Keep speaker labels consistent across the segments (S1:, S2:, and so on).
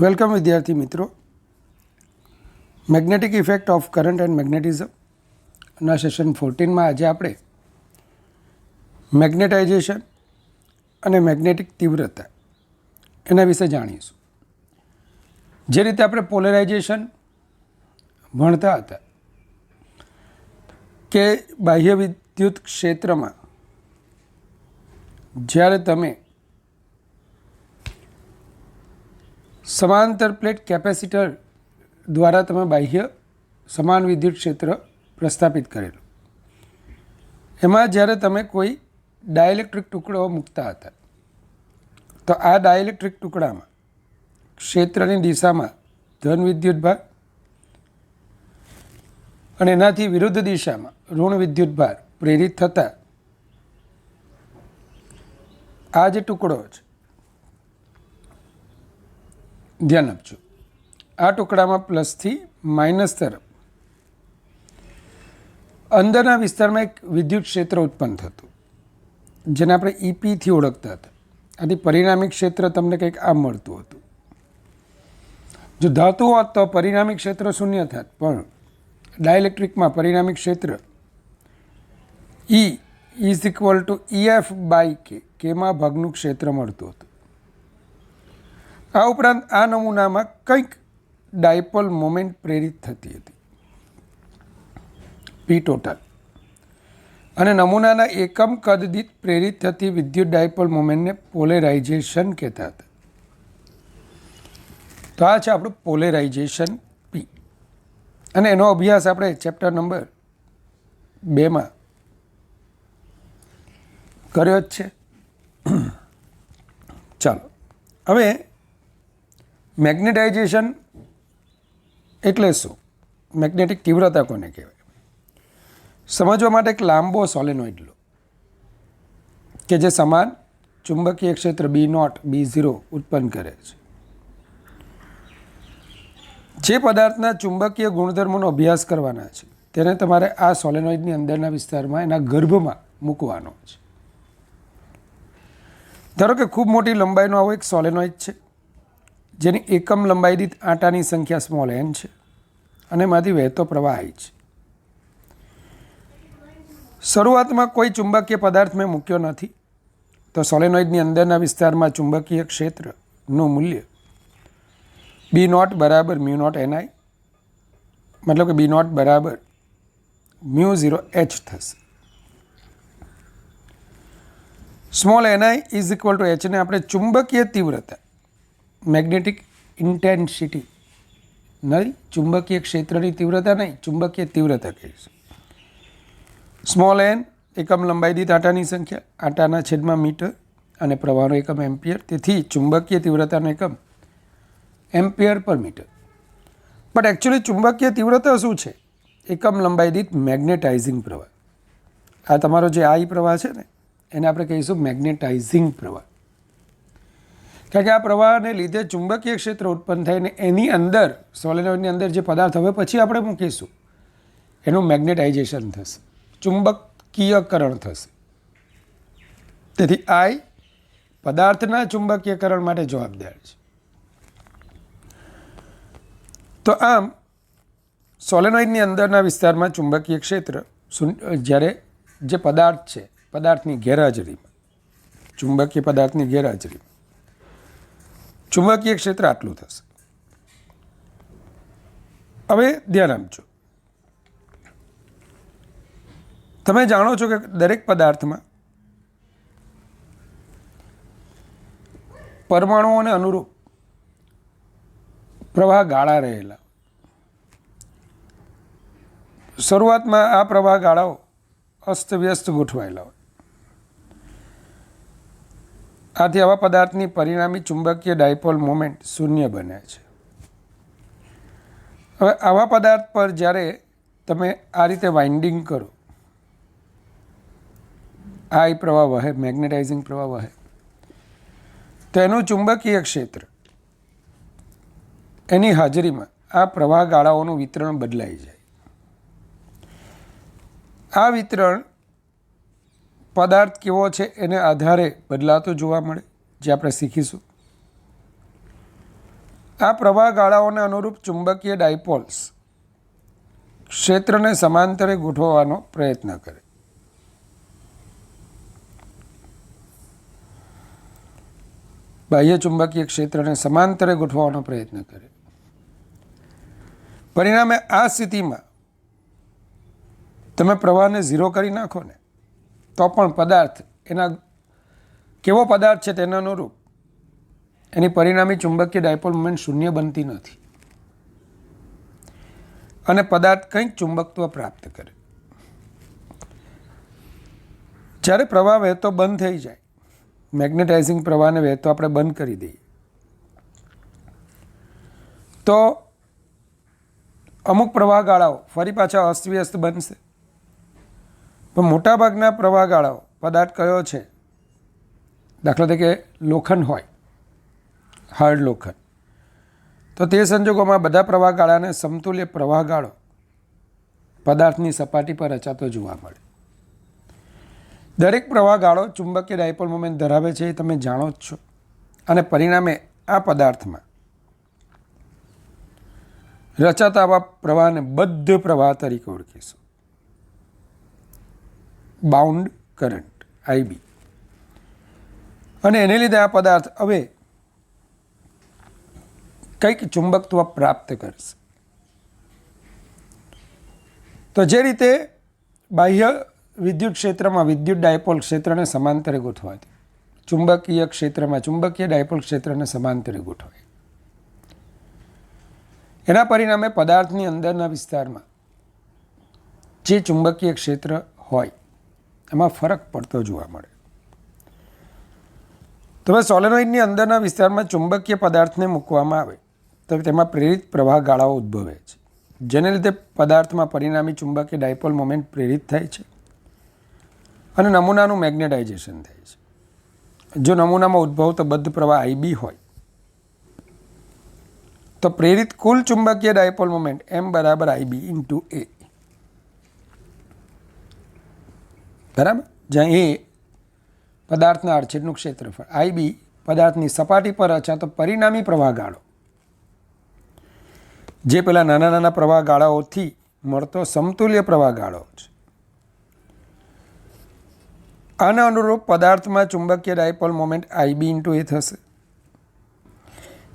S1: Welcome વિદ્યાર્થી મિત્રો. Magnetic effect of current and મેગ્નેટિઝમના સેશન 14માં આજે આપણે મેગ્નેટાઇઝેશન અને મેગ્નેટિક તીવ્રતા એના વિશે જાણીશું. જે રીતે આપણે પોલેરાઇઝેશન ભણતા હતા કે બાહ્ય વિદ્યુત ક્ષેત્રમાં જ્યારે તમે સમાંતર પ્લેટ કેપેસિટર દ્વારા તમે બાહ્ય સમાન વિદ્યુત ક્ષેત્ર પ્રસ્થાપિત કરેલું, એમાં જ્યારે તમે કોઈ ડાયઇલેક્ટ્રિક ટુકડો મૂકતા હતા તો આ ડાયઇલેક્ટ્રિક ટુકડામાં ક્ષેત્રની દિશામાં ધન વિદ્યુતભાર અને એનાથી વિરુદ્ધ દિશામાં ઋણ વિદ્યુતભાર પ્રેરિત થતા આ જે ટુકડો છે, ધ્યાન આપજો, આ ટુકડામાં પ્લસથી માઇનસ તરફ અંદરના વિસ્તારમાં એક વિદ્યુત ક્ષેત્ર ઉત્પન્ન થતું, જેને આપણે ઈપીથી ઓળખતા હતા. આથી પરિણામી ક્ષેત્ર તમને કંઈક આમ મળતું હતું. જો ધાતુ હોત તો પરિણામી ક્ષેત્ર શૂન્ય થાત, પણ ડાયઇલેક્ટ્રિકમાં પરિણામી ક્ષેત્ર E is equal to EF by K, કેમાં ભાગનું ક્ષેત્ર મળતું હતું. આ ઉપરાંત આ નમૂનામાં કંઈક ડાયપોલ મોમેન્ટ પ્રેરિત થતી હતી, પી ટોટલ, અને નમૂનાના એકમ કદ દીઠ પ્રેરિત થતી વિદ્યુત ડાયપોલ મોમેન્ટને પોલેરાઇઝેશન કહેતા હતા. તો આ છે આપણું પોલેરાઇઝેશન પી, અને એનો અભ્યાસ આપણે ચેપ્ટર નંબર 2માં કર્યો જ છે. ચાલો હવે મેગ્નેટાઇઝેશન એટલે શું, મેગ્નેટિક તીવ્રતા કોને કહેવાય, સમજવા માટે એક લાંબો સોલેનોઇડ લો કે જે સમાન ચુંબકીય ક્ષેત્ર B0 B0 ઉત્પન્ન કરે છે. જે પદાર્થના ચુંબકીય ગુણધર્મોનો અભ્યાસ કરવાના છે તેને તમારે આ સોલેનોઇડની અંદરના વિસ્તારમાં એના ગર્ભમાં મૂકવાનો છે. ધારો કે ખૂબ મોટી લંબાઈનો આવો એક સોલેનોઇડ છે જેની એકમ લંબાઈ દીઠ આંટાની સંખ્યા સ્મોલ n છે અને એમાંથી વહેતો પ્રવાહ I છે. શરૂઆતમાં કોઈ ચુંબકીય પદાર્થ મેં મૂક્યો નથી, તો સોલેનોઇડની અંદરના વિસ્તારમાં ચુંબકીય ક્ષેત્રનું મૂલ્ય B0 બરાબર μ0 ni, મતલબ કે B0 બરાબર μ0 h થશે. Small ni is equal two h ને આપણે ચુંબકીય તીવ્રતા, મેગ્નેટિક ઇન્ટેન્સિટી નહીં, ચુંબકીય ક્ષેત્રની તીવ્રતા નહીં, ચુંબકીય તીવ્રતા કહીશું. સ્મોલ n એકમ લંબાઈ દીઠ આંટાની સંખ્યા, આંટાના છેદમાં મીટર, અને પ્રવાહનો એકમ એમ્પિયર. તેથી ચુંબકીય તીવ્રતાનો એકમ એમ્પિયર પર મીટર. બટ એકચ્યુઅલી ચુંબકીય તીવ્રતા શું છે? એકમ લંબાઈ દીઠ મેગ્નેટાઇઝિંગ પ્રવાહ. આ તમારો જે I પ્રવાહ છે ને, એને આપણે કહીશું મેગ્નેટાઇઝિંગ પ્રવાહ, કારણ કે આ પ્રવાહને લીધે ચુંબકીય ક્ષેત્ર ઉત્પન્ન થાય ને એની અંદર, સોલેનોઇડની અંદર જે પદાર્થ હવે પછી આપણે મૂકીશું એનું મેગ્નેટાઇઝેશન થશે, ચુંબકીયકરણ થશે. તેથી I પદાર્થના ચુંબકીયકરણ માટે જવાબદાર છે. તો આમ સોલેનોઇડની અંદરના વિસ્તારમાં ચુંબકીય ક્ષેત્ર જ્યારે જે પદાર્થ છે, પદાર્થની ગેરહાજરીમાં, ચુંબકીય પદાર્થની ગેરહાજરીમાં ચુંબકીય ક્ષેત્ર આટલું થશે. હવે ધ્યાન આપજો, તમે જાણો છો કે દરેક પદાર્થમાં પરમાણુઓને અનુરૂપ પ્રવાહ ગાળા રહેલા. શરૂઆતમાં આ પ્રવાહ ગાળાઓ અસ્તવ્યસ્ત ગોઠવાયેલા હોય. આથી આવા પદાર્થની પરિણામી ચુંબકીય ડાયપોલ મોમેન્ટ શૂન્ય બને છે. હવે આવા પદાર્થ પર જ્યારે તમે આ રીતે વાઇન્ડિંગ કરો, I પ્રવાહ વહે, મેગ્નેટાઇઝિંગ પ્રવાહ વહે, તો એનું ચુંબકીય ક્ષેત્ર, એની હાજરીમાં આ પ્રવાહ ગાળાઓનું વિતરણ બદલાઈ જાય. આ વિતરણ પદાર્થ કેવો છે એને આધારે બદલાતો જોવા મળે, જે આપણે શીખીશું. આ પ્રવાહ ગાળાઓને અનુરૂપ ચુંબકીય ડાયપોલ્સ ક્ષેત્રને સમાંતરે ગોઠવવાનો પ્રયત્ન કરે. બાહ્ય ચુંબકીય ક્ષેત્રને સમાંતરે ગોઠવવાનો પ્રયત્ન કરે. પરિણામે આ સ્થિતિમાં તમે પ્રવાહને ઝીરો કરી નાખો ને તો પણ પદાર્થ એના કેવો પદાર્થ છે તેના અનુરૂપ એની પરિણામી ચુંબકીય ડાયપોલ મોમેન્ટ શૂન્ય બનતી નથી અને પદાર્થ કંઈક ચુંબકત્વ પ્રાપ્ત કરે. જ્યારે પ્રવાહ વહેતો બંધ થઈ જાય, મેગ્નેટાઇઝિંગ પ્રવાહને વહેતો આપણે બંધ કરી દઈએ તો અમુક પ્રવાહ ગાળાઓ ફરી પાછા અસ્તવ્યસ્ત બનશે. પણ મોટાભાગના પ્રવાહ ગાળાઓ પદાર્થ કયો છે, દાખલા તરીકે લોખંડ હોય, હાર્ડ લોખંડ, તો તે સંજોગોમાં બધા પ્રવાહ ગાળાને સમતુલ્ય પ્રવાહ ગાળો પદાર્થની સપાટી પર રચાતો જોવા મળે. દરેક પ્રવાહ ગાળો ચુંબકીય ડાયપોલ મોમેન્ટ ધરાવે છે એ તમે જાણો જ છો અને પરિણામે આ પદાર્થમાં રચાતા આવા પ્રવાહને બદ્ધ પ્રવાહ તરીકે ઓળખીશું. Bound current IB. અને એને લીધે આ પદાર્થ હવે કંઈક ચુંબકત્વ પ્રાપ્ત કરશે. તો જે રીતે બાહ્ય વિદ્યુત ક્ષેત્રમાં વિદ્યુત ડાયપોલ ક્ષેત્રને સમાંતરે ગોઠવાય, ચુંબકીય ક્ષેત્રમાં ચુંબકીય ડાયપોલ ક્ષેત્રને સમાંતરે ગોઠવાય, એના પરિણામે પદાર્થની અંદરના વિસ્તારમાં જે ચુંબકીય ક્ષેત્ર હોય એમાં ફરક પડતો જોવા મળે. તો હવે સોલેનોઇડની અંદરના વિસ્તારમાં ચુંબકીય પદાર્થને મૂકવામાં આવે તો તેમાં પ્રેરિત પ્રવાહ ગાળાઓ ઉદ્ભવે છે, જેને લીધે પદાર્થમાં પરિણામી ચુંબકીય ડાયપોલ મોમેન્ટ પ્રેરિત થાય છે અને નમૂનાનું મેગ્નેટાઇઝેશન થાય છે. જો નમૂનામાં ઉદ્ભવતો બદ્ધ પ્રવાહ આઈબી હોય તો પ્રેરિત કુલ ચુંબકીય ડાયપોલ મોમેન્ટ M બરાબર આઈબી ઇન્ટુ એ. બરાબર, જ્યાં એ પદાર્થના આડછેદનું ક્ષેત્રફળ, આઈબી પદાર્થની સપાટી પર રચાતો પરિણામી પ્રવાહ ગાળો, જે પેલા નાના નાના પ્રવાહ ગાળાઓથી મળતો સમતુલ્ય પ્રવાહ ગાળો છે. આના અનુરૂપ પદાર્થમાં ચુંબકીય ડાયપોલ મોમેન્ટ આઈબી ઇન્ટુ એ થશે.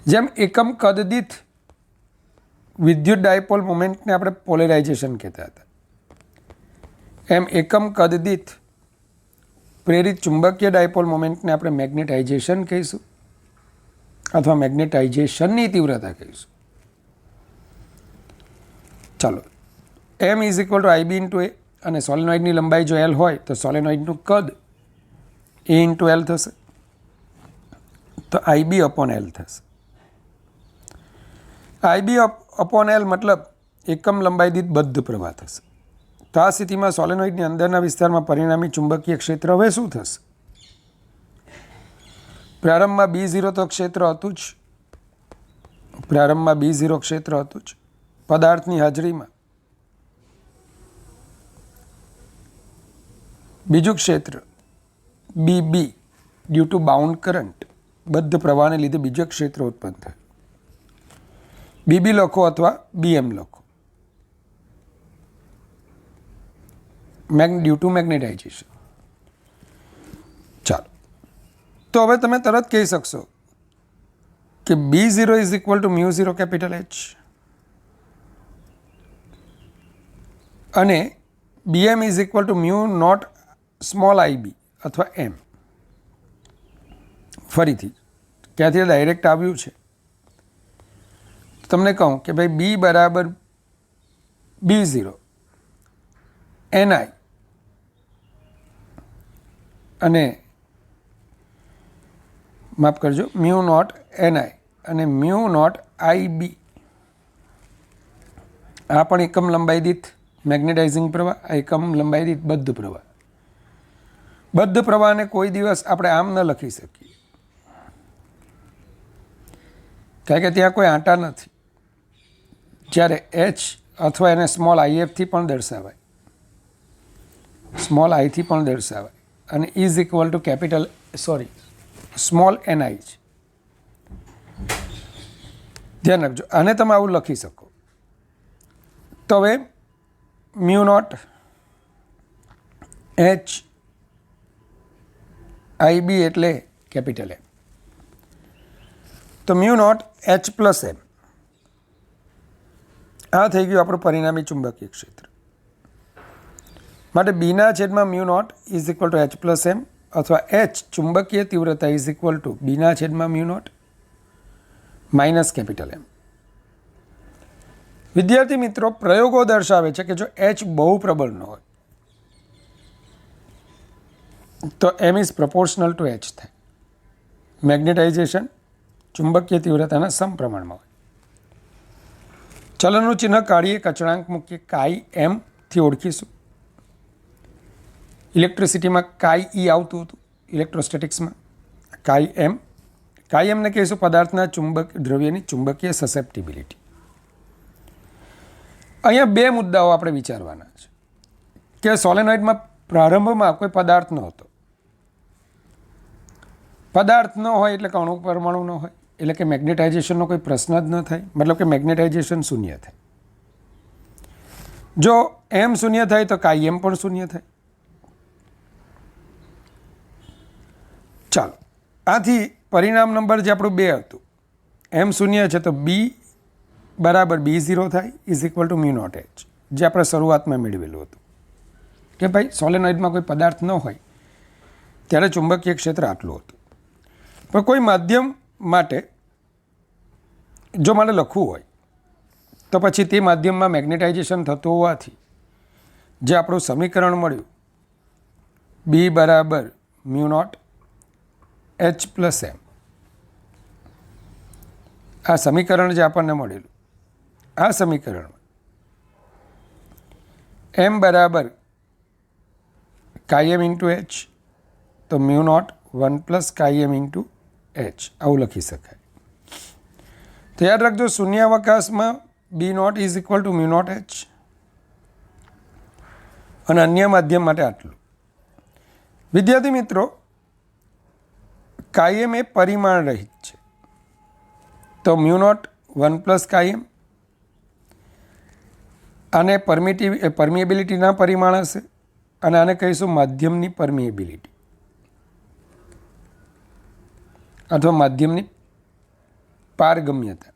S1: જેમ એકમ કદ દીઠ વિદ્યુત ડાયપોલ મોમેન્ટને આપણે પોલેરાઇઝેશન કહેતા હતા, એમ એકમ કદ દીઠ પ્રેરિત ચુંબકીય ડાયપોલ મોમેન્ટને આપણે મેગ્નેટાઇઝેશન કહીશું અથવા મેગ્નેટાઇઝેશનની તીવ્રતા કહીશું. ચાલો, M is equal to IB into A, અને સોલેનોઇડની લંબાઈ જો એલ હોય તો સોલેનોઇડનું કદ એ ઇન્ટુ એલ થશે, તો આઈબી અપોન એલ થશે. આઈબી અપોન એલ મતલબ એકમ લંબાઈ દીઠ બદ્ધ પ્રવાહ થશે. તો આ સ્થિતિમાં સોલેનોઇડની અંદરના વિસ્તારમાં પરિણામી ચુંબકીય ક્ષેત્ર હવે શું થશે? પ્રારંભમાં B0 તો ક્ષેત્ર હતું જ, પ્રારંભમાં B0 ક્ષેત્ર હતું જ. પદાર્થની હાજરીમાં બીજું ક્ષેત્ર BB due to bound current, બદ્ધ પ્રવાહને લીધે બીજું ક્ષેત્ર ઉત્પન્ન થયું. BB લખો અથવા BM લખો, ડ્યુ ટુ મેગ્નેટાઇઝેશન. ચાલો, તો હવે તમે તરત કહી શકશો કે B0 is equal to μ0 capital H અને BM is equal to mu naught small IB અથવા M. ફરીથી ક્યાંથી ડાયરેક્ટ આવ્યું છે તમને કહું કે ભાઈ B બરાબર B0 NI અને માફ કરજો મ્યુ નોટ NI અને મ્યુ નોટ IB, આ પણ એકમ લંબાઈ દીઠ મેગ્નેટાઇઝિંગ પ્રવાહ, આ એકમ લંબાઈ દીઠ બદ્ધ પ્રવાહ. બદ્ધ પ્રવાહને કોઈ દિવસ આપણે આમ ન લખી શકીએ કારણ કે ત્યાં કોઈ આંટા નથી. જ્યારે H અથવા એને સ્મોલ IF થી પણ દર્શાવાય, સ્મોલ I થી પણ દર્શાવાય અને is equal to small NI છે. ધ્યાન રાખજો, આને તમે આવું લખી શકો. તો હવે મ્યુ નોટ એચ આઈ બી એટલે કેપિટલ એમ. તો મ્યુ નોટ એચ પ્લસ એમ આ થઈ ગયું આપણું પરિણામી ચુંબકીય ક્ષેત્ર. માટે બીના છેદમાં mu naught is equal to H plus M અથવા એચ ચુંબકીય તીવ્રતા ઇઝ ઇક્વલ ટુ બીના છેદમાં mu naught minus capital M. વિદ્યાર્થી મિત્રો, પ્રયોગો દર્શાવે છે કે જો એચ બહુ પ્રબળ ન હોય તો એમ ઇઝ પ્રપોર્શનલ ટુ એચ થાય. મેગ્નેટાઇઝેશન ચુંબકીય તીવ્રતાના સમપ્રમાણમાં હોય. ચલનનું ચિહ્ન કાઢીએ, અચળાંક મૂકીએ, કાઈ એમથી ઓળખીશું. ઇલેક્ટ્રિસિટીમાં કાઈ ઈ આવતું હતું, ઇલેક્ટ્રોસ્ટેટિક્સમાં કાઈ એમને કહીશું પદાર્થના ચુંબક દ્રવ્યની ચુંબકીય સસેપ્ટિબિલિટી. અહીંયા બે મુદ્દાઓ આપણે વિચારવાના છે કે સોલેનોઇડમાં પ્રારંભમાં કોઈ પદાર્થ ન હતો. પદાર્થ ન હોય એટલે અણુ પરમાણુ ન હોય, એટલે કે મેગ્નેટાઇઝેશનનો કોઈ પ્રશ્ન જ ન થાય, મતલબ કે મેગ્નેટાઇઝેશન શૂન્ય થાય. જો એમ શૂન્ય થાય તો કાઈ એમ પણ શૂન્ય થાય. ચાલો, આથી પરિણામ નંબર જે આપણું 2 હતું, એમ શૂન્ય છે તો બી બરાબર B0 થાય is equal to mu naught H, જે આપણે શરૂઆતમાં મેળવેલું હતું કે ભાઈ સોલેનોઇડમાં કોઈ પદાર્થ ન હોય ત્યારે ચુંબકીય ક્ષેત્ર આટલું હતું. પણ કોઈ માધ્યમ માટે જો મારે લખવું હોય તો પછી તે માધ્યમમાં મેગ્નેટાઇઝેશન થતું હોવાથી જે આપણું સમીકરણ મળ્યું બી બરાબર મ્યુ નોટ એચ પ્લસ એમ, આ સમીકરણ જે આપણને મળેલું, આ સમીકરણમાં એમ બરાબર કાઈ એમ ઇન્ટુ એચ તો મ્યુ નોટ 1 પ્લસ કાઈ એમ ઇન્ટુ એચ આવું લખી શકાય. તો યાદ રાખજો, શૂન્યાવકાશમાં B naught is equal to mu naught H અને અન્ય માધ્યમ માટે આટલું. વિદ્યાર્થી મિત્રો, કાઈ એમ એ પરિમાણ રહિત છે તો મ્યુ નોટ 1 પ્લસ કાઈ એમ, આને પરમિએબિલિટીના પરિમાણ હશે અને આને કહીશું માધ્યમની પરમિએબિલિટી અથવા માધ્યમની પારગમ્યતા.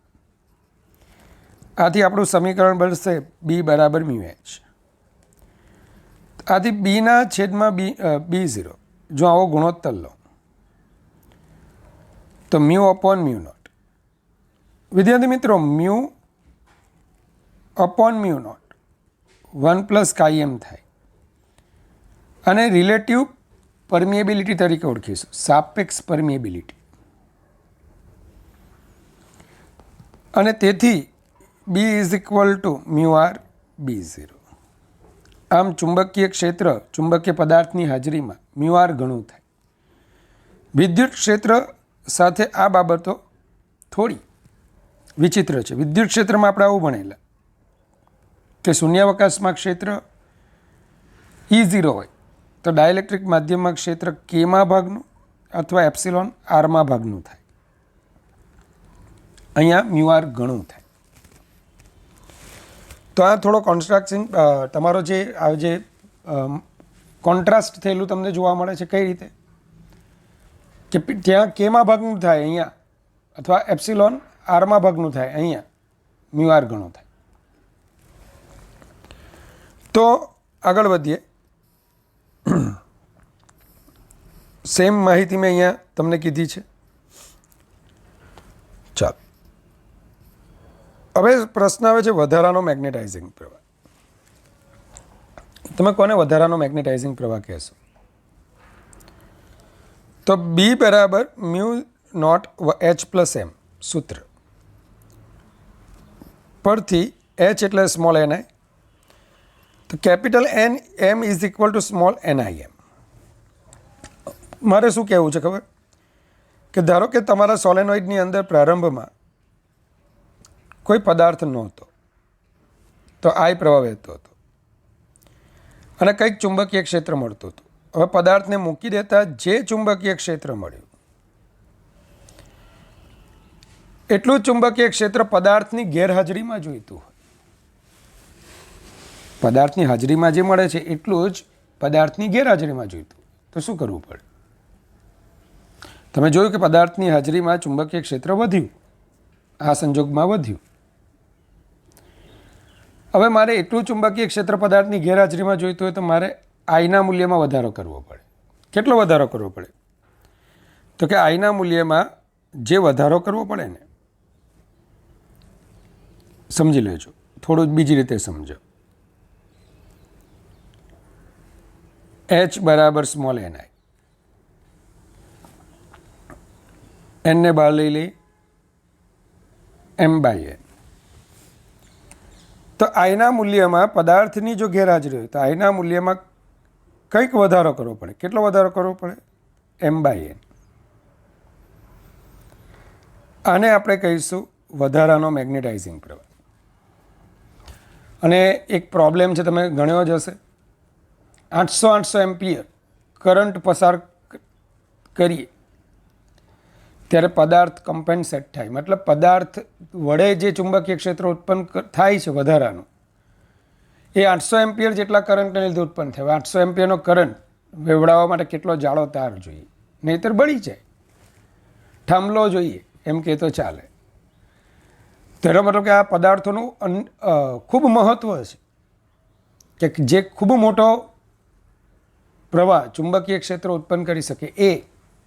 S1: આથી આપણું સમીકરણ બનશે બી બરાબર મ્યુ એચ. આથી બીના છેદમાં B0 જો આવો ગુણોત્તર લો તો મ્યુ અપોન મ્યુ નોટ. વિદ્યાર્થી મિત્રો, mu upon mu not 1 plus કાઈ એમ થાય અને રિલેટિવ પરમિએબિલિટી તરીકે ઓળખીશું, સાપેક્ષ પરમિએબિલિટી. અને તેથી B is equal to mu R B0. આમ ચુંબકીય ક્ષેત્ર ચુંબકીય પદાર્થની હાજરીમાં મ્યુ આર ઘણું થાય. વિદ્યુત ક્ષેત્ર સાથે આ બાબતો થોડી વિચિત્ર છે. વિદ્યુત ક્ષેત્રમાં આપણે આવું ભણેલા કે શૂન્યાવકાશમાં ક્ષેત્ર E0 હોય તો ડાયલેક્ટ્રિક માધ્યમમાં ક્ષેત્ર કેમાં ભાગનું અથવા એપ્સિલોન આરમાં ભાગનું થાય. અહીંયા મ્યુ આર ઘણું થાય. તો આ થોડો કોન્સ્ટ્રાક્શન તમારો જે કોન્ટ્રાસ્ટ થયેલું તમને જોવા મળે છે. કઈ રીતે કે ત્યાં કેમાં ભાગનું થાય અહીંયા અથવા એપ્સિલોન આરમાં ભાગનું થાય, અહીંયા મ્યુ આર ઘણું થાય. તો આગળ વધીએ. સેમ માહિતી મેં અહીંયા તમને કીધી છે. ચાલો, હવે પ્રશ્ન આવે છે વધારાનો મેગ્નેટાઇઝિંગ પ્રવાહ. તમે કોને વધારાનો મેગ્નેટાઇઝિંગ પ્રવાહ કહેશો? તો બી બરાબર mu naught H plus M સૂત્ર પરથી એચ એટલે સ્મોલ એનઆઈ, તો capital M is equal to small NI M. મારે શું કહેવું છે ખબર? કે ધારો કે તમારા સોલેનોઇડની અંદર પ્રારંભમાં કોઈ પદાર્થ નહોતો તો આઈ પ્રવાહ વહેતો હતો અને કંઈક ચુંબકીય ક્ષેત્ર મળતું હતું. હવે પદાર્થને મૂકી દેતા જે ચુંબકીય ક્ષેત્ર મળ્યું એટલું જ ચુંબકીય ક્ષેત્ર પદાર્થની ગેરહાજરીમાં જોઈતું હોય. પદાર્થની હાજરીમાં જે મળે છે એટલું જ પદાર્થની ગેરહાજરીમાં જોઈતું, તો શું કરવું પડે? તમે જોયું કે પદાર્થની હાજરીમાં ચુંબકીય ક્ષેત્ર વધ્યું, આ સંજોગમાં વધ્યું. હવે મારે એટલું ચુંબકીય ક્ષેત્ર પદાર્થની ગેરહાજરીમાં જોઈતું હોય તો મારે આઈના મૂલ્યમાં વધારો કરવો પડે. કેટલો વધારો કરવો પડે? તો કે આઈના મૂલ્યમાં જે વધારો કરવો પડે ને, સમજી લેજો, થોડું બીજી રીતે સમજો. H બરાબર સ્મોલ ni, n ને બહાર લઈ લઈ m/n. તો આઈના મૂલ્યમાં પદાર્થની જો ગેરહાજરી હોય તો આઈના મૂલ્યમાં કંઈક વધારો કરવો પડે. કેટલો વધારો કરવો પડે? m/n. આને આપણે કહીશું વધારાનો મેગ્નેટાઇઝિંગ પ્રવાહ. અને એક પ્રોબ્લેમ છે, તમે ગણ્યો જ હશે, 800 એમ્પિયર કરંટ પસાર કરીએ ત્યારે પદાર્થ કમ્પેન્સેટ થાય, મતલબ પદાર્થ વડે જે ચુંબકીય ક્ષેત્ર ઉત્પન્ન થાય છે વધારાનું, એ 800 એમ્પિયર જેટલા કરંટને લીધે ઉત્પન્ન થાય. 800 એમ્પિયરનો કરંટ વેવડાવવા માટે કેટલો જાડો તાર જોઈએ, નહીંતર બળી જાય. થાંભલો જોઈએ એમ કહે તો ચાલે. તેનો મતલબ કે આ પદાર્થોનું ખૂબ મહત્ત્વ છે કે જે ખૂબ મોટો પ્રવાહ ચુંબકીય ક્ષેત્ર ઉત્પન્ન કરી શકે એ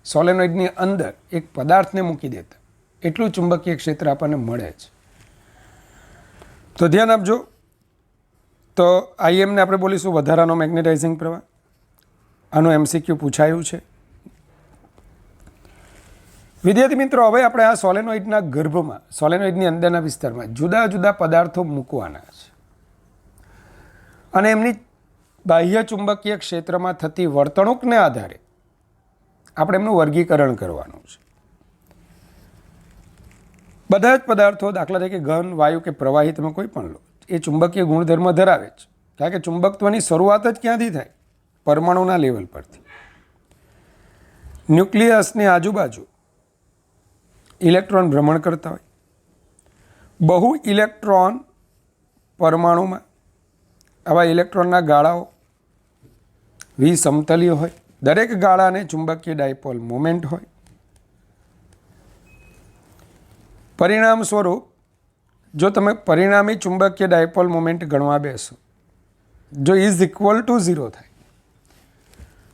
S1: સોલેનોઇડની અંદર એક પદાર્થને મૂકી દેતા એટલું ચુંબકીય ક્ષેત્ર આપણને મળે છે. તો ધ્યાન આપજો. તો આઈએમને આપણે બોલીશું વધારાનો મેગ્નેટાઇઝિંગ પ્રવાહ. આનું MCQ પૂછાયું છે. વિદ્યાર્થી મિત્રો, હવે આપણે આ સોલેનોઇડના ગર્ભમાં, સોલેનોઇડની અંદરના વિસ્તારમાં જુદા જુદા પદાર્થો મૂકવાના છે અને એમની બાહ્ય ચુંબકીય ક્ષેત્રમાં થતી વર્તણૂકને આધારે આપણે એમનું વર્ગીકરણ કરવાનું છે. બધા જ પદાર્થો, દાખલા તરીકે ઘન, વાયુ કે પ્રવાહી, તમે કોઈ પણ લો, એ ચુંબકીય ગુણધર્મ ધરાવે છે. કારણ કે ચુંબકત્વની શરૂઆત જ ક્યાંથી થાય? પરમાણુના લેવલ પરથી. ન્યુક્લિયસની આજુબાજુ ઇલેક્ટ્રોન ભ્રમણ કરતા હોય. બહુ ઇલેક્ટ્રોન પરમાણુમાં, આવા ઇલેક્ટ્રોનના ગાળાઓ વિસમતલીય હોય. દરેક ગાળાને ચુંબકીય ડાયપોલ મોમેન્ટ હોય. પરિણામ સ્વરૂપ જો તમે પરિણામી ચુંબકીય ડાયપોલ મોમેન્ટ ગણવા બેસો, જો ઇઝ ઇક્વલ ટુ 0 થાય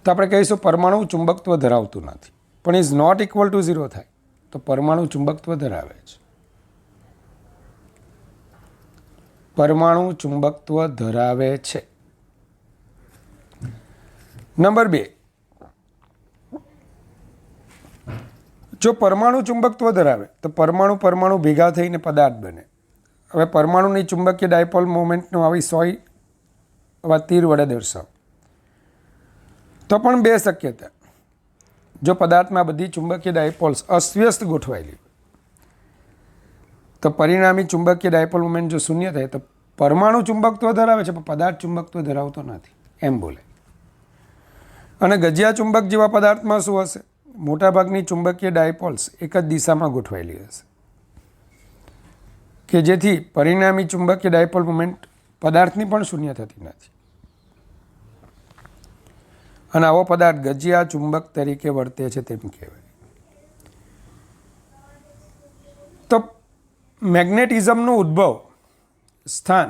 S1: તો આપણે કહીશું પરમાણુ ચુંબકત્વ ધરાવતું નથી. પણ ઇઝ નોટ ઇક્વલ ટુ 0 થાય તો પરમાણુ ચુંબકત્વ ધરાવે છે. પરમાણુ ચુંબકત્વ ધરાવે છે. નંબર 2, જો પરમાણુ ચુંબકત્વ ધરાવે તો પરમાણુ પરમાણુ ભેગા થઈને પદાર્થ બને. હવે પરમાણુની ચુંબકીય ડાયપોલ મોમેન્ટનું આવી 100 આવા તીર વડે દર્શાવો તો પણ 2 શક્યતા. જો પદાર્થમાં બધી ચુંબકીય ડાયપોલ્સ અસ્વ્યસ્ત ગોઠવાયેલી તો પરિણામી ચુંબકીય ડાયપોલ મોમેન્ટ જો શૂન્ય થાય તો પરમાણુ ચુંબકત્વ ધરાવે છે પણ પદાર્થ ચુંબકત્વ ધરાવતો નથી, એમ બોલે. અને ગજિયા ચુંબક જેવા પદાર્થમાં શું હશે? મોટાભાગની ચુંબકીય ડાયપોલ્સ એક જ દિશામાં ગોઠવાયેલી હશે કે જેથી પરિણામી ચુંબકીય ડાયપોલ મોમેન્ટ પદાર્થની પણ શૂન્ય થતી નથી. અને આવો પદાર્થ ગજિયા ચુંબક તરીકે વર્તે છે તેમ કહેવાય. તો મેગ્નેટિઝમનું ઉદ્ભવ સ્થાન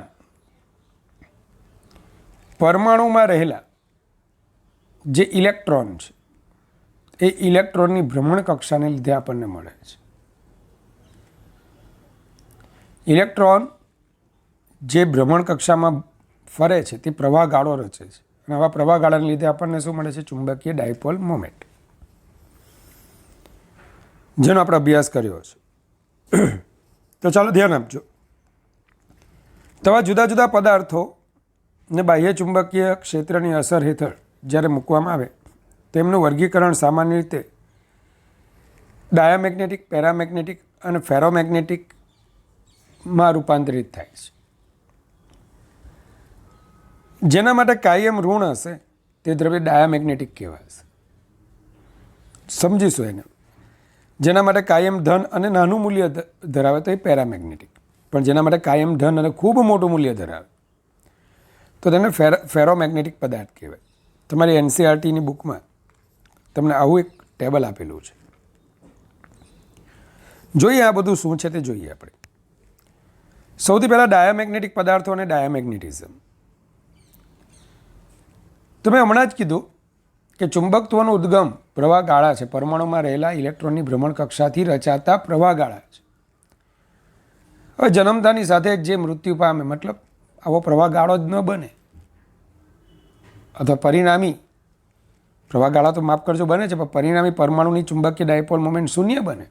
S1: પરમાણુમાં રહેલા જે ઇલેક્ટ્રોન છે એ ઇલેક્ટ્રોનની ભ્રમણ કક્ષાને લીધે આપણને મળે છે. ઇલેક્ટ્રોન જે ભ્રમણ કક્ષામાં ફરે છે તે પ્રવાહ ગાળો રચે છે અને આવા પ્રવાહ ગાળાને લીધે આપણને શું મળે છે? ચુંબકીય ડાયપોલ મોમેન્ટ, જેનો આપણે અભ્યાસ કર્યો છે. તો ચાલો ધ્યાન આપજો. તવા જુદા જુદા પદાર્થોને બાહ્ય ચુંબકીય ક્ષેત્રની અસર હેઠળ જ્યારે મૂકવામાં આવે તેમનું વર્ગીકરણ સામાન્ય રીતે ડાયામેગ્નેટિક, પેરામેગ્નેટિક અને ફેરોમેગ્નેટિકમાં રૂપાંતરિત થાય છે. જેના માટે કાયમ ઋણ હશે તે દ્રવ્ય ડાયામેગ્નેટિક કહેવાશે. સમજીશું એને. જેના માટે કાયમ ધન અને નાનું મૂલ્ય ધરાવે તો એ પેરામેગ્નેટિક, પણ જેના માટે કાયમ ધન અને ખૂબ મોટું મૂલ્ય ધરાવે તો તેને ફેરોમેગ્નેટિક પદાર્થ કહેવાય. તમારી એનસીઆરટીની બુકમાં તમને આવું એક ટેબલ આપેલું છે. જોઈએ આ બધું શું છે તે જોઈએ આપણે. સૌથી પહેલાં ડાયામેગ્નેટિક પદાર્થો અને ડાયામેગ્નેટિઝમ. તો મેં હમણાં જ કીધું કે ચુંબકત્વનો ઉદ્ગમ પ્રવાહગાળા છે. પરમાણુમાં રહેલા ઇલેક્ટ્રોનની ભ્રમણ કક્ષાથી રચાતા પ્રવાહગાળા છે. હવે જન્મતાની સાથે જ જે મૃત્યુ પામે, મતલબ આવો પ્રવાહગાળો જ ન બને, અથવા પરિણામી પ્રવાહગાળા તો માફ કરજો બને છે, પણ પરિણામી પરમાણુની ચુંબકીય ડાયપોલ મોમેન્ટ શૂન્ય બને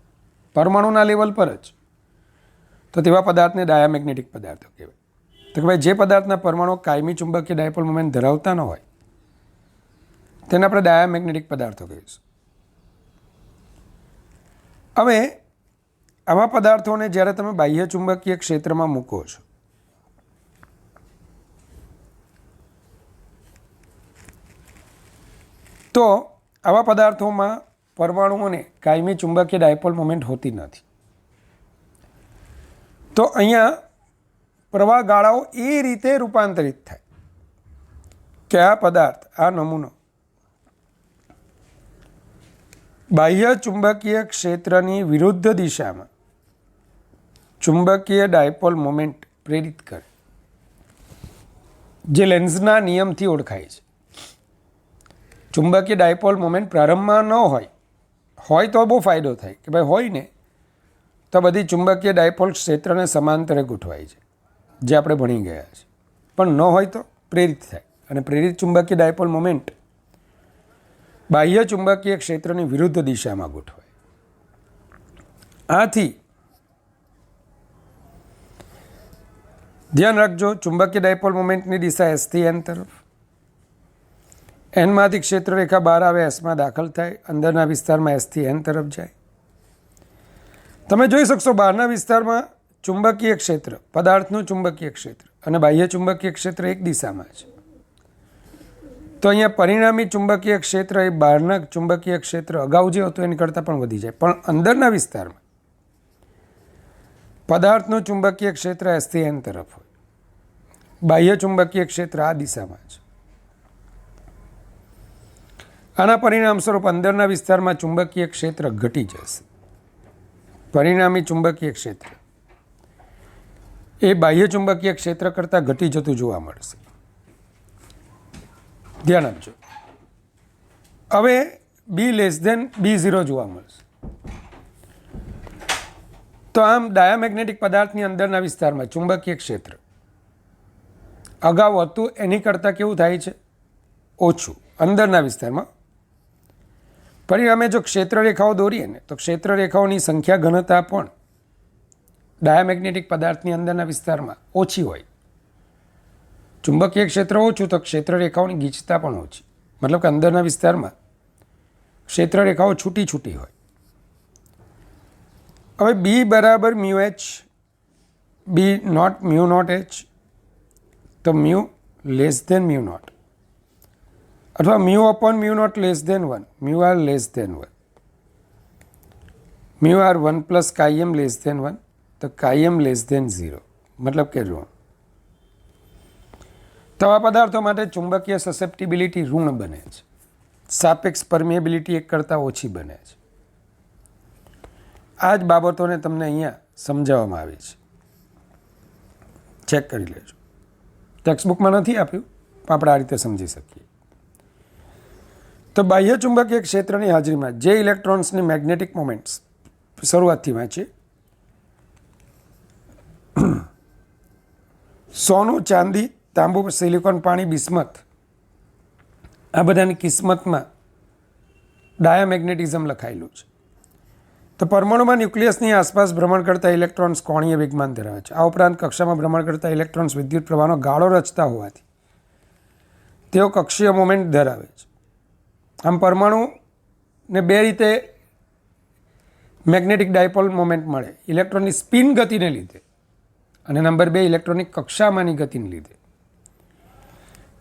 S1: પરમાણુના લેવલ પર જ, તો તેવા પદાર્થને ડાયામેગ્નેટિક પદાર્થો કહેવાય. તો કે ભાઈ જે પદાર્થના પરમાણુ કાયમી ચુંબકીય ડાયપોલ મોમેન્ટ ધરાવતા ન હોય તેને આપણે ડાયામેગ્નેટિક પદાર્થો કહીશું. હવે આવા પદાર્થોને જ્યારે તમે બાહ્ય ચુંબકીય ક્ષેત્રમાં મૂકો છો તો આવા પદાર્થોમાં પરમાણુઓને કાયમી ચુંબકીય ડાયપોલ મોમેન્ટ હોતી નથી. તો અહીંયા પ્રવાહગાળાઓ એ રીતે રૂપાંતરિત થાય કે આ પદાર્થ, આ નમૂનો બાહ્ય ચુંબકીય ક્ષેત્રની વિરુદ્ધ દિશામાં ચુંબકીય ડાયપોલ મોમેન્ટ પ્રેરિત કરે, જે લેન્ઝના નિયમથી ઓળખાય છે. ચુંબકીય ડાયપોલ મોમેન્ટ પ્રારંભમાં ન હોય તો બહુ ફાયદો થાય કે ભાઈ હોય ને તો બધી ચુંબકીય ડાયપોલ ક્ષેત્રને સમાંતરે ગોઠવાય છે, જે આપણે ભણી ગયા છે. પણ ન હોય તો પ્રેરિત થાય, અને પ્રેરિત ચુંબકીય ડાયપોલ મોમેન્ટ બાહ્ય ચુંબકીય ક્ષેત્રની વિરુદ્ધ દિશામાં ગોઠવાય. આથી ધ્યાન રાખજો, ચુંબકીય ડાયપોલ મોમેન્ટની દિશા એસ થી એન તરફ, એનમાંથી ક્ષેત્ર રેખા બહાર આવે, એસમાં દાખલ થાય, અંદરના વિસ્તારમાં એસથી એન તરફ જાય. તમે જોઈ શકશો બહારના વિસ્તારમાં ચુંબકીય ક્ષેત્ર, પદાર્થનું ચુંબકીય ક્ષેત્ર અને બાહ્ય ચુંબકીય ક્ષેત્ર એક દિશામાં છે. તો અહીંયા પરિણામી ચુંબકીય ક્ષેત્ર એ બહારના ચુંબકીય ક્ષેત્ર અગાઉ જે હતું એની કરતાં પણ વધી જાય. પણ અંદરના વિસ્તારમાં પદાર્થનું ચુંબકીય ક્ષેત્ર એસથી એન તરફ હોય, બાહ્ય ચુંબકીય ક્ષેત્ર આ દિશામાં છે. આના પરિણામ સ્વરૂપ અંદરના વિસ્તારમાં ચુંબકીય ક્ષેત્ર ઘટી જશે. પરિણામી ચુંબકીય ક્ષેત્ર એ બાહ્ય ચુંબકીય ક્ષેત્ર કરતાં ઘટી જતું જોવા મળશે. ધ્યાન આપજો. હવે B<B0 જોવા મળશે. તો આમ ડાયામેગ્નેટિક પદાર્થની અંદરના વિસ્તારમાં ચુંબકીય ક્ષેત્ર અગાઉ હતું એની કરતાં કેવું થાય છે? ઓછું અંદરના વિસ્તારમાં. પરિણામે જો ક્ષેત્ર રેખાઓ દોરીએ ને તો ક્ષેત્ર રેખાઓની સંખ્યા ઘનતા પણ ડાયામેગ્નેટિક પદાર્થની અંદરના વિસ્તારમાં ઓછી હોય. ચુંબકીય ક્ષેત્ર ઓછું તો ક્ષેત્ર રેખાઓની ગીચતા પણ ઓછી, મતલબ કે અંદરના વિસ્તારમાં ક્ષેત્ર રેખાઓ છૂટી છૂટી હોય. હવે B બરાબર μH, B naught mu naught H, તો mu less than mu naught, અથવા mu upon mu naught less than 1, mu R less than 1, mu R 1 plus chi m less than 1, તો કાયમ લેસ ધેન 0, મતલબ કે ઋણ. તો આ પદાર્થો માટે ચુંબકીય સસેપ્ટિબિલિટી ઋણ બને છે, સાપેક્ષ પરમિએબિલિટી એક કરતાં ઓછી બને છે. આ જ બાબતોને તમને અહીંયા સમજાવવામાં આવી છે, ચેક કરી લેજો. ટેક્સ્ટબુકમાં નથી આપ્યું, પણ આપણે આ રીતે સમજી શકીએ. તો બાહ્ય ચુંબકીય ક્ષેત્રની હાજરીમાં જે ઇલેક્ટ્રોન્સની મેગ્નેટિક મોમેન્ટ્સ શરૂઆતથી વાંચીએ, સોનું, ચાંદી, તાંબુ, સિલિકોન, પાણી, બિસ્મથ, આ બધાની કિસ્મતમાં ડાયામેગ્નેટિઝમ લખાયેલું છે. તો પરમાણુમાં ન્યુક્લિયસની આસપાસ ભ્રમણ કરતા ઇલેક્ટ્રોન્સ કોણીય વેગમાન ધરાવે છે. આ ઉપરાંત કક્ષામાં ભ્રમણ કરતા ઇલેક્ટ્રોન્સ વિદ્યુત પ્રવાહનો ગાળો રચતા હોવાથી તેઓ કક્ષીય મોમેન્ટ ધરાવે છે. આમ પરમાણુને બે રીતે મેગ્નેટિક ડાયપોલ મોમેન્ટ મળે, ઇલેક્ટ્રોનની સ્પિન ગતિને લીધે અને નંબર 2 ઇલેક્ટ્રોનિક કક્ષામાંની ગતિને લીધે.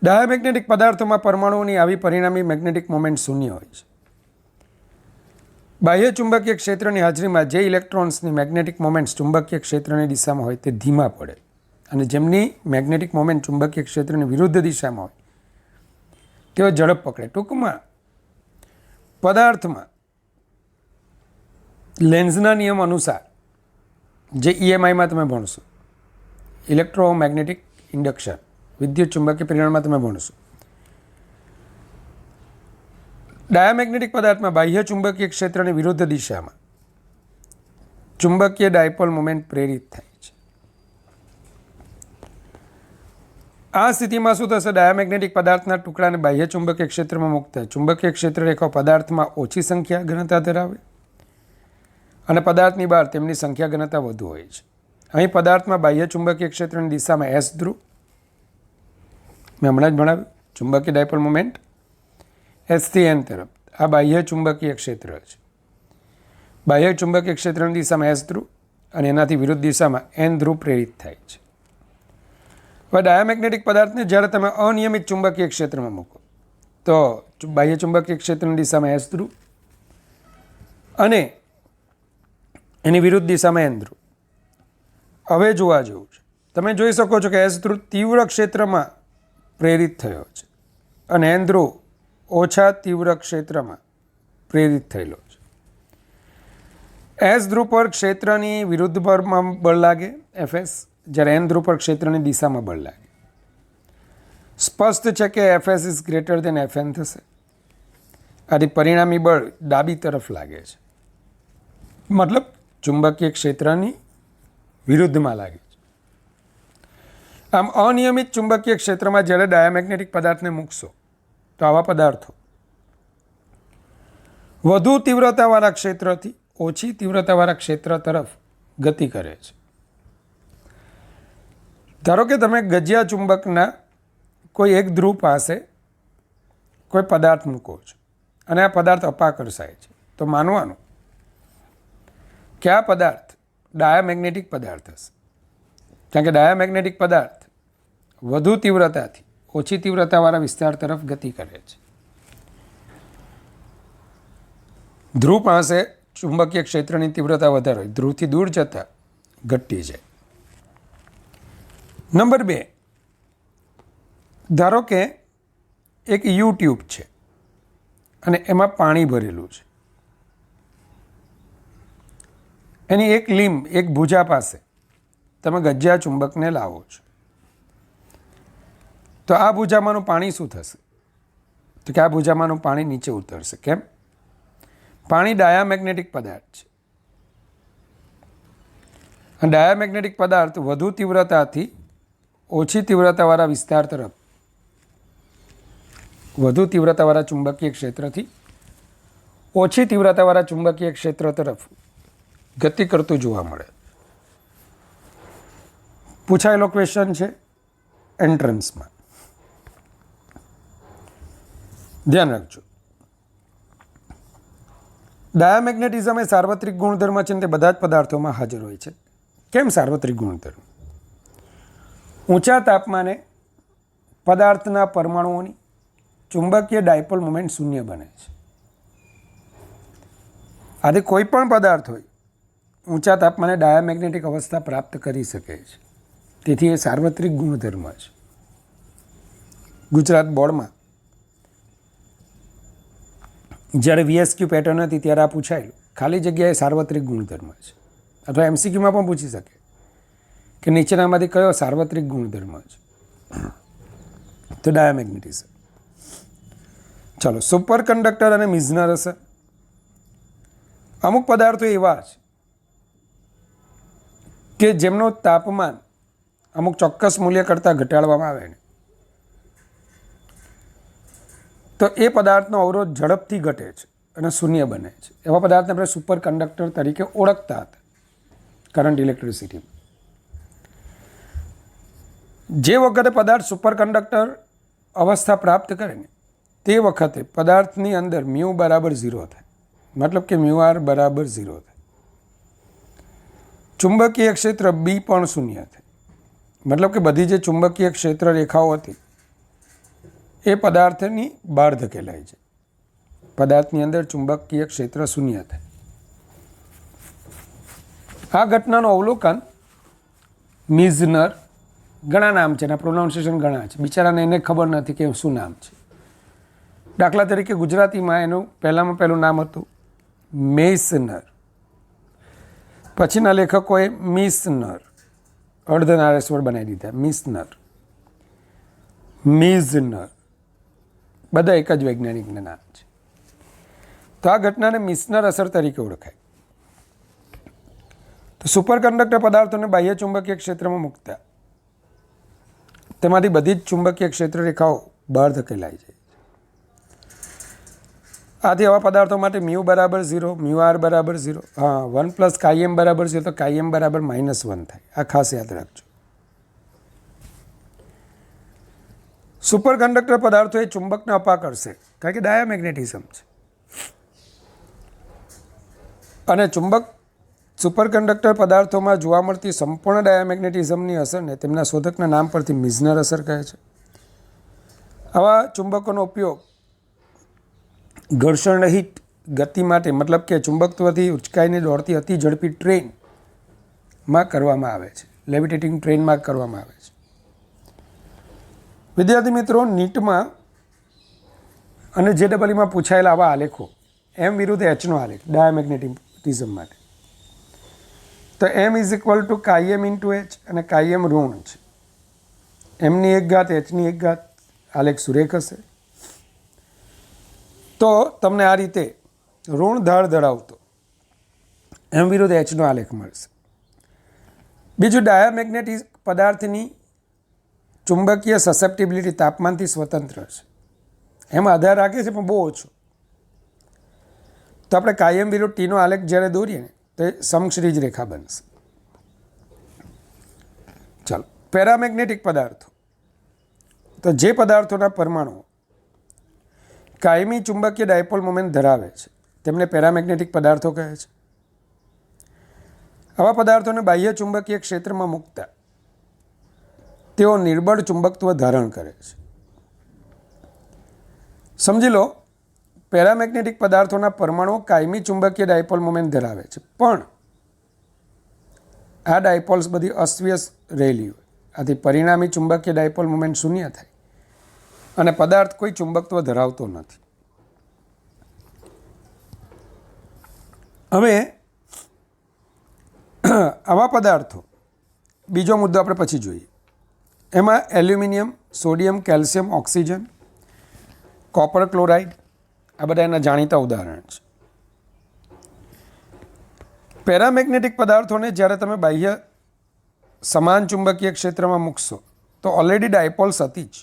S1: ડાયામેગ્નેટિક પદાર્થોમાં પરમાણુઓની આવી પરિણામી મેગ્નેટિક મોમેન્ટ શૂન્ય હોય છે. બાહ્ય ચુંબકીય ક્ષેત્રની હાજરીમાં જે ઇલેક્ટ્રોન્સની મેગ્નેટિક મોમેન્ટ્સ ચુંબકીય ક્ષેત્રની દિશામાં હોય તે ધીમા પડે અને જેમની મેગ્નેટિક મોમેન્ટ ચુંબકીય ક્ષેત્રની વિરુદ્ધ દિશામાં હોય તેઓ ઝડપ પકડે. ટૂંકમાં પદાર્થમાં લેન્ઝના નિયમ અનુસાર જે EMIમાં તમે ભણશો, ઇલેક્ટ્રોમેગ્નેટિક ઇન્ડક્શન, વિદ્યુત ચુંબકીય પરિમાણમાં તમે ભણશો, ડાયામેગ્નેટિક પદાર્થમાં બાહ્ય ચુંબકીય ક્ષેત્રની વિરુદ્ધ દિશામાં ચુંબકીય ડાયપોલ મોમેન્ટ પ્રેરિત થાય છે. આ સ્થિતિમાં શું થશે? ડાયામેગ્નેટિક પદાર્થના ટુકડાને બાહ્ય ચુંબકીય ક્ષેત્રમાં મૂકતા ચુંબકીય ક્ષેત્ર રેખાઓ પદાર્થમાં ઓછી સંખ્યા ઘનતા ધરાવે અને પદાર્થની બહાર તેમની સંખ્યા ઘનતા વધુ હોય છે. અહીં પદાર્થમાં બાહ્ય ચુંબકીય ક્ષેત્રની દિશામાં S ધ્રુવ, મેં હમણાં જ ભણાવ્યું, ચુંબકીય ડાયપોલ મોમેન્ટ S થી N તરફ, આ બાહ્ય ચુંબકીય ક્ષેત્ર છે. બાહ્ય ચુંબકીય ક્ષેત્રની દિશામાં S ધ્રુવ અને એનાથી વિરુદ્ધ દિશામાં N ધ્રુવ પ્રેરિત થાય છે. હવે ડાયામેગ્નેટિક પદાર્થને જ્યારે તમે અનિયમિત ચુંબકીય ક્ષેત્રમાં મૂકો તો બાહ્ય ચુંબકીય ક્ષેત્રની દિશામાં S ધ્રુવ અને એની વિરુદ્ધ દિશામાં N ધ્રુવ. હવે જોવા જેવું છે, તમે જોઈ શકો છો કે S ધ્રુવ તીવ્ર ક્ષેત્રમાં પ્રેરિત થયો છે અને N ધ્રુવ ઓછા તીવ્ર ક્ષેત્રમાં પ્રેરિત થયેલો છે. S ધ્રુવ પર ક્ષેત્રની વિરુદ્ધ પરમાં બળ લાગે Fs, જ્યારે N ધ્રુવ પર ક્ષેત્રની દિશામાં બળ લાગે. સ્પષ્ટ છે કે Fs is greater then Fn થશે. આથી પરિણામી બળ ડાબી તરફ લાગે છે, મતલબ ચુંબકીય ક્ષેત્રની વિરુદ્ધમાં લાગે છે. આમ અનિયમિત ચુંબકીય ક્ષેત્રમાં જ્યારે ડાયામેગ્નેટિક પદાર્થને મૂકશો તો આવા પદાર્થો વધુ તીવ્રતાવાળા ક્ષેત્રથી ઓછી તીવ્રતાવાળા ક્ષેત્ર તરફ ગતિ કરે છે. ધારો કે તમે ગજિયા ચુંબકના કોઈ એક ધ્રુવ પાસે કોઈ પદાર્થ મૂકો છો અને આ પદાર્થ અપાકર્ષાય છે, તો માનવાનું કે આ પદાર્થ ડાયામેગ્નેટિક પદાર્થ હશે, કારણ કે ડાયામેગ્નેટિક પદાર્થ વધુ તીવ્રતાથી ઓછી તીવ્રતાવાળા વિસ્તાર તરફ ગતિ કરે છે. ધ્રુવ પાસે ચુંબકીય ક્ષેત્રની તીવ્રતા વધારે હોય, ધ્રુવથી દૂર જતાં ઘટી જાય. નંબર 2, ધારો કે એક યુ ટ્યુબ છે અને એમાં પાણી ભરેલું છે. એની એક લીંબ, એક ભુજા પાસે તમે ગજિયા ચુંબકને લાવો છો, તો આ ભુજામાંનું પાણી શું થશે? તો કે આ ભુજામાંનું પાણી નીચે ઉતરશે. કેમ? પાણી ડાયામેગ્નેટિક પદાર્થ છે અને ડાયામેગ્નેટિક પદાર્થ વધુ તીવ્રતાથી ઓછી તીવ્રતાવાળા વિસ્તાર તરફ, વધુ તીવ્રતાવાળા ચુંબકીય ક્ષેત્રથી ઓછી તીવ્રતાવાળા ચુંબકીય ક્ષેત્ર તરફ ગતિ કરતું જોવા મળે. પૂછાયેલો ક્વેશ્ચન છે એન્ટ્રન્સમાં, ધ્યાન રાખજો. ડાયામેગ્નેટિઝમ એ સાર્વત્રિક ગુણધર્મ છે અને તે બધા જ પદાર્થોમાં હાજર હોય છે. કેમ સાર્વત્રિક ગુણધર્મ? ઊંચા તાપમાને પદાર્થના પરમાણુઓની ચુંબકીય ડાયપોલ મોમેન્ટ શૂન્ય બને છે. આથી કોઈ પણ પદાર્થ હોય ઊંચા તાપમાને ડાયામેગ્નેટિક અવસ્થા પ્રાપ્ત કરી શકે છે. તેથી એ સાર્વત્રિક ગુણધર્મ છે. ગુજરાત બોર્ડમાં જ્યારે VSQ પેટર્ન હતી ત્યારે આ પૂછાયેલું, ખાલી જગ્યાએ સાર્વત્રિક ગુણધર્મ છે. અથવા MCQમાં પણ પૂછી શકે કે નીચેનામાંથી કયો સાર્વત્રિક ગુણધર્મ છે? તો ડાયામેગ્નેટિઝમ. ચાલો, સુપર કંડક્ટર અને મિઝનર હશે. અમુક પદાર્થો એવા છે કે જેમનું તાપમાન અમુક ચોક્કસ મૂલ્ય કરતાં ઘટાડવામાં આવે ને તો એ પદાર્થનો અવરોધ ઝડપથી ઘટે છે અને શૂન્ય બને છે. એવા પદાર્થને આપણે સુપર કંડક્ટર તરીકે ઓળખતા હતા કરંટ ઇલેક્ટ્રિસિટીમાં. જે વખતે પદાર્થ સુપર કંડક્ટર અવસ્થા પ્રાપ્ત કરે ને તે વખતે પદાર્થની અંદર મ્યુ બરાબર 0 થાય, મતલબ કે μr બરાબર 0 થાય. ચુંબકીય ક્ષેત્ર B પણ શૂન્ય થાય, મતલબ કે બધી જે ચુંબકીય ક્ષેત્ર રેખાઓ હતી એ પદાર્થની બહાર ધકેલાય છે. પદાર્થની અંદર ચુંબકીય ક્ષેત્ર શૂન્ય થાય. આ ઘટનાનું અવલોકન મિઝનર, ઘણા નામ છે, એના પ્રોનાઉન્સિએશન ઘણા છે, બિચારાને એને ખબર નથી કે શું નામ છે. દાખલા તરીકે ગુજરાતીમાં એનું પહેલું નામ હતું મેસનર, પછીના લેખકોએ મિસનર, અર્ધનારેશ્વર બનાવી દીધા, મિસનર, મિઝનર, બધા એક જ વૈજ્ઞાનિકના નામ છે. તો આ ઘટનાને મિસનર અસર તરીકે ઓળખાય. તો સુપરકન્ડક્ટર પદાર્થોને બાહ્ય ચુંબકીય ક્ષેત્રમાં મૂકતા તેમાંથી બધી જ ચુંબકીય ક્ષેત્ર રેખાઓ બહાર ધકેલાઈ જાય. આથી આવા પદાર્થો માટે મ્યુ બરાબર 0, મ્યુ આર બરાબર 0, 1 પ્લસ કાયમ બરાબર 0, તો કાયમ બરાબર -1 થાય. આ ખાસ યાદ રાખજો. સુપરકન્ડક્ટર પદાર્થો એ ચુંબકને અપા કરશે, કારણ કે ડાયામેગ્નેટિઝમ છે. અને સુપરકન્ડક્ટર પદાર્થોમાં જોવા મળતી સંપૂર્ણ ડાયામેગ્નેટિઝમની અસરને તેમના શોધકના નામ પરથી મિઝનર અસર કહે છે. આવા ચુંબકોનો ઉપયોગ ઘર્ષણ રહિત ગતિ માટે, મતલબ કે ચુંબકત્વથી ઉચકાઈને દોડતી અતિ ઝડપી ટ્રેનમાં કરવામાં આવે છે, લેવિટેટિંગ ટ્રેનમાં કરવામાં આવે છે. વિદ્યાર્થી મિત્રો, નીટમાં અને JEE પૂછાયેલા આવા આલેખો, એમ વિરુદ્ધ એચનો આલેખ ડાયામેગ્નેટિઝમ માટે, તો m = કાયમ × h અને કાયમ ઋણ છે. mની 1 ઘાત hની 1 ઘાત આલેખ સુરેખ હશે. તો તમને આ રીતે ઋણ ધાર ધરાવતો m વિરુદ્ધ hનો આલેખ મળશે. બીજું, ડાયામેગ્નેટિક પદાર્થની ચુંબકીય સસેપ્ટિબિલિટી તાપમાનથી સ્વતંત્ર છે, એમાં આધાર રાખે છે પણ બહુ ઓછો. તો આપણે કાયમ વિરુદ્ધ ટીનો આલેખ જ્યારે દોરીએ ને તો એ સમક્ષરીજ રેખા બનશે. ચાલો, પેરામેગ્નેટિક પદાર્થો, તો જે પદાર્થોના પરમાણુઓ કાયમી ચુંબકીય ડાયપોલ મોમેન્ટ ધરાવે છે તેમને પેરામેગ્નેટિક પદાર્થો કહે છે. આવા પદાર્થોને બાહ્ય ચુંબકીય ક્ષેત્રમાં મૂકતા તેઓ નિર્બળ ચુંબકત્વ ધારણ કરે છે. સમજી લો, પેરામેગ્નેટિક પદાર્થોના પરમાણુઓ કાયમી ચુંબકીય ડાયપોલ મોમેન્ટ ધરાવે છે, પણ આ ડાયપોલ્સ બધી અસ્વ્યસ્ત રહેલી હોય. આથી પરિણામી ચુંબકીય ડાયપોલ મોમેન્ટ શૂન્ય થાય અને પદાર્થ કોઈ ચુંબકત્વ ધરાવતો નથી. હવે આવા પદાર્થો, બીજો મુદ્દો આપણે પછી જોઈએ. એમાં aluminium, sodium, calcium, oxygen, copper chloride, આ બધા એના જાણીતા ઉદાહરણ છે. પેરામેગ્નેટિક પદાર્થોને જ્યારે તમે બાહ્ય સમાન ચુંબકીય ક્ષેત્રમાં મૂકશો તો ઓલરેડી ડાયપોલ્સ હતી જ,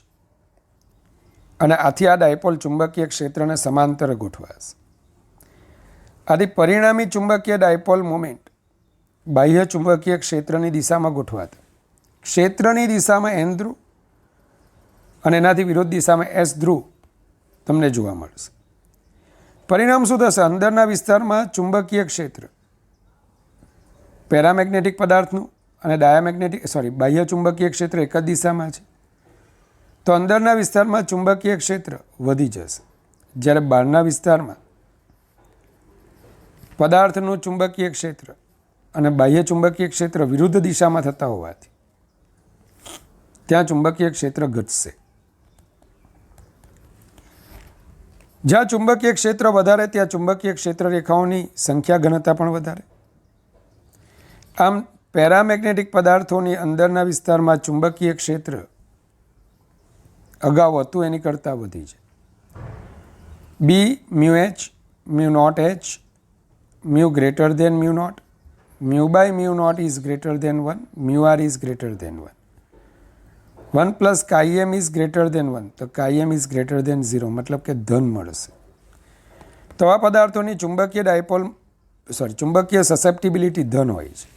S1: અને આથી આ ડાયપોલ ચુંબકીય ક્ષેત્રને સમાંતર ગોઠવાશે. આથી પરિણામી ચુંબકીય ડાયપોલ મોમેન્ટ બાહ્ય ચુંબકીય ક્ષેત્રની દિશામાં ગોઠવાતા ક્ષેત્રની દિશામાં n ધ્રુવ અને એનાથી વિરુદ્ધ દિશામાં s ધ્રુવ તમને જોવા મળશે. પરિણામ શું થશે? અંદરના વિસ્તારમાં ચુંબકીય ક્ષેત્ર પેરામેગ્નેટિક પદાર્થનું અને બાહ્ય ચુંબકીય ક્ષેત્ર એક જ દિશામાં છે, તો અંદરના વિસ્તારમાં ચુંબકીય ક્ષેત્ર વધી જશે, જ્યારે બહારના વિસ્તારમાં પદાર્થનું ચુંબકીય ક્ષેત્ર અને બાહ્ય ચુંબકીય ક્ષેત્ર વિરુદ્ધ દિશામાં થતા હોવાથી ત્યાં ચુંબકીય ક્ષેત્ર ઘટશે. જ્યાં ચુંબકીય ક્ષેત્ર વધારે ત્યાં ચુંબકીય ક્ષેત્ર રેખાઓની સંખ્યા ઘનતા પણ વધારે. આમ પેરામેગ્નેટિક પદાર્થોની અંદરના વિસ્તારમાં ચુંબકીય ક્ષેત્ર અગાઉ હતું એની કરતાં વધી છે. B mu H, mu naught H, mu greater than mu naught, mu by mu naught is greater than 1, mu R is greater than 1. 1 plus chi m is greater than 1, તો કાયમ ઇઝ ગ્રેટર દેન 0, મતલબ કે ધન મળશે. તો આ પદાર્થોની ચુંબકીય સસેપ્ટિબિલિટી ધન હોય છે.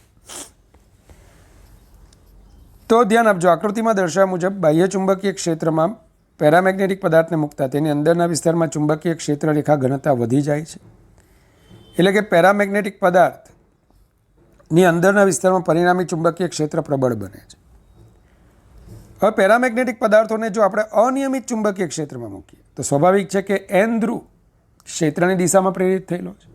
S1: તો ધ્યાન આપજો, આકૃતિમાં દર્શાવ્યા મુજબ બાહ્ય ચુંબકીય ક્ષેત્રમાં પેરામેગ્નેટિક પદાર્થને મૂકતા તેની અંદરના વિસ્તારમાં ચુંબકીય ક્ષેત્ર રેખા ઘનતા વધી જાય છે. એટલે કે પેરામેગ્નેટિક પદાર્થની અંદરના વિસ્તારમાં પરિણામી ચુંબકીય ક્ષેત્ર પ્રબળ બને છે. હવે પેરામેગ્નેટિક પદાર્થોને જો આપણે અનિયમિત ચુંબકીય ક્ષેત્રમાં મૂકીએ તો સ્વાભાવિક છે કે n ધ્રુવ ક્ષેત્રની દિશામાં પ્રેરિત થયેલો છે,